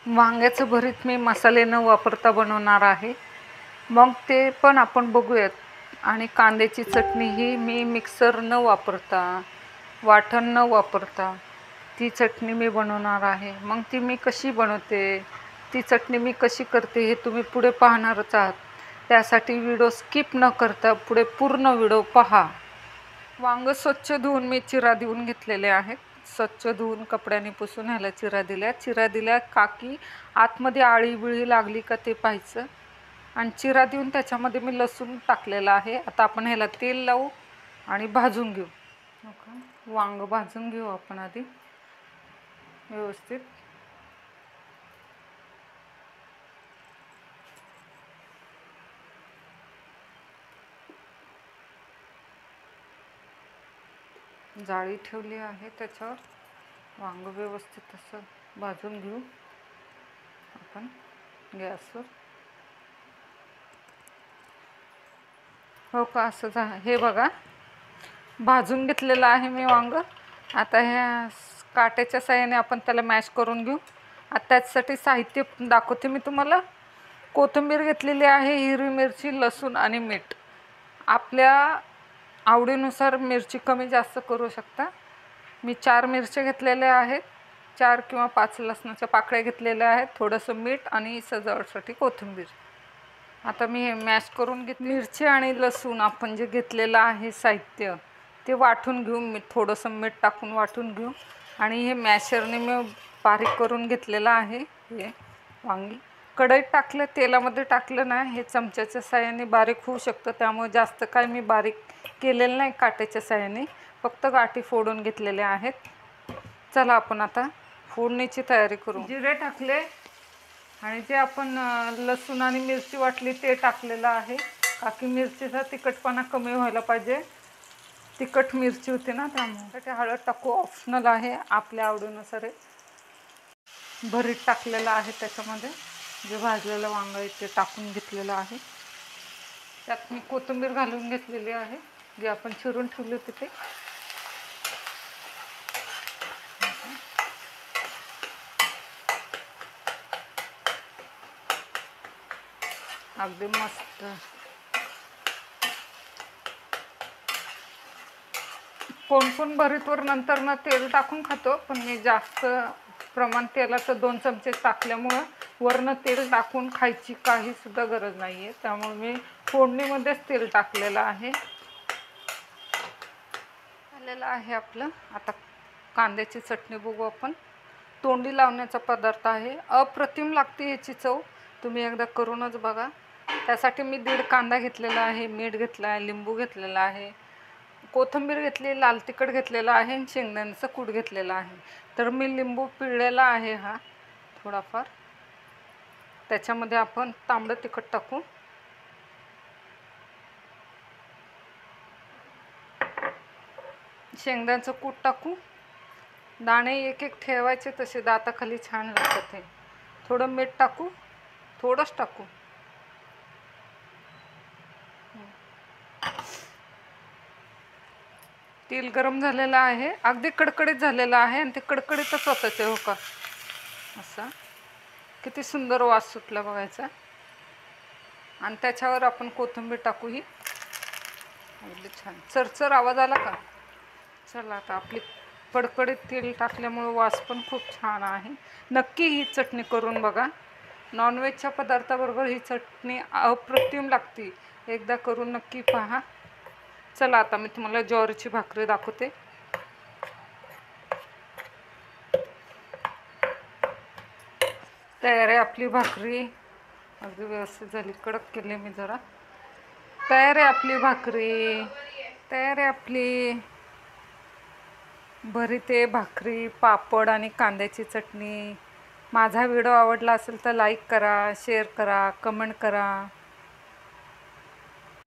वांग्याचं भरीत मी मसाले न वापरता बनवणार आहे, मग ते पण आपण बघूयात. आणि कांद्याची चटणी ही मी मिक्सर न वापरता, वाटण न वापरता ती चटणी मी बनवणार आहे. मग ती मी कशी बनवते, ती चटणी मी कशी करते हे तुम्ही पुढे पाहणारच आहात. त्यासाठी व्हिडिओ स्किप न करता पुढे पूर्ण व्हिडिओ पहा. वांग स्वच्छ धुवून मी चिरा देऊन घेतलेले आहेत. स्वच्छ धुवून कपड्याने पुसून ह्याला चिरा दिल्या काकी आतमध्ये आळी बिळी लागली का ते पाहायचं. आणि चिरा देऊन त्याच्यामध्ये मी लसूण टाकलेला आहे. आता आपण ह्याला तेल लावू आणि भाजून घेऊ. वांग भाजून घेऊ आपण आधी व्यवस्थित. जाळी ठेवली आहे, त्याच्यावर वांग व्यवस्थित असं भाजून घेऊ आपण गॅसवर. हो का, असं हे बघा भाजून घेतलेलं आहे मी वांग. आता ह्या काट्याच्या साहाय्याने आपण त्याला मॅश करून घेऊ. आता त्याच्यासाठी साहित्य दाखवते मी तुम्हाला. कोथिंबीर घेतलेली आहे, हिरवी मिरची, लसूण आणि मीठ. आपल्या आवडीनुसार मिरची कमी जास्त करू शकता. मी 4 मिरच्या घेतलेल्या आहेत, 4 किंवा 5 लसणाच्या पाकळ्या घेतलेल्या आहेत, थोडंसं मीठ आणि सजावटसाठी कोथिंबीर. आता मी हे मॅश करून घेतली. मिरची आणि लसूण आपण जे घेतलेलं आहे साहित्य ते वाटून घेऊ. मी थोडंसं मीठ टाकून वाटून घेऊ. आणि हे मॅशरने मी बारीक करून घेतलेलं आहे. हे वांगी कढईत टाकलं, तेलामध्ये टाकलं ना, हे चमच्याच्या साहाय्याने बारीक होऊ शकतं. त्यामुळे जास्त काय मी बारीक केलेलं नाही काट्याच्या साहाय्याने, फक्त गाठी फोडून घेतलेल्या आहेत. चला आपण आता फोडणीची तयारी करू. जिरे टाकले आणि जे आपण लसूण आणि मिरची वाटली ते टाकलेलं आहे. काकी मिरचीचा तिखटपणा कमी व्हायला पाहिजे, तिखट मिरची होती ना, त्यामुळे हळद टाकू, ऑप्शनल आहे, आपल्या आवडीनुसार. भरीत टाकलेलं आहे, त्याच्यामध्ये जे भाजलेलं वांग आहे ते टाकून घेतलेलं आहे. त्यात मी कोथिंबीर घालून घेतलेली आहे, जी आपण चिरून ठेवली होती ते. अगदी मस्त. कोण कोण भरीतवर नंतर ना तेल टाकून खातो, पण मी जास्त प्रमाण तेलाचं 2 चमचे टाकल्यामुळं वरनं तेल टाकून खायची काही सुद्धा गरज नाही आहे. त्यामुळे मी फोडणीमध्येच तेल टाकलेलं आहे. आलेलं आहे आपलं. आता कांद्याची चटणी बघू आपण. तोंडी लावण्याचा पदार्थ आहे, अप्रतिम लागते याची चव. तुम्ही एकदा करूनच बघा. त्यासाठी मी 1.5 कांदा घेतलेला आहे, मीठ घेतलं आहे, लिंबू घेतलेला आहे, कोथिंबीर घेतली, लाल तिखट घेतलेलं आहे आणि शेंगदाण्याचं कूट घेतलेलं आहे. तर मी लिंबू पिळलेला आहे हा थोडाफार. त्याच्यामध्ये आपण तांबडं तिखट टाकू, शेंगदाण्याचं कूट टाकू. दाणे एक एक ठेवायचे, तसे दाताखाली छान लागतात हे. थोडं मीठ टाकू, थोडंच टाकू. तेल गरम झालेलं आहे, अगदी कडकडीत झालेलं आहे आणि ते कडकडीतच होतं ते. हो का, असा किती सुंदर वास सुटला बघायचा. आणि त्याच्यावर आपण कोथिंबीर टाकू ही. अगदी छान चरचर आवाज आला का. चला आता आपली कडकडीत तेल टाकल्यामुळे वास पण खूप छान आहे. नक्की ही चटणी करून बघा. नॉनव्हेजच्या पदार्थाबरोबर ही चटणी अप्रतिम लागते. एकदा करून नक्की पहा. चला आता मी तुम्हाला ज्वारीची भाकरी दाखवते. तयार आहे आपली भाकरी. अगदी व्यवस्थित झाली, कडक केली मी जरा. तयार आहे आपली भाकरी, तयार आहे आपली भरीते, भाकरी, पापड आणि कांद्याची चटणी. माझा व्हिडिओ आवडला असेल तर लाईक करा, शेअर करा, कमेंट करा.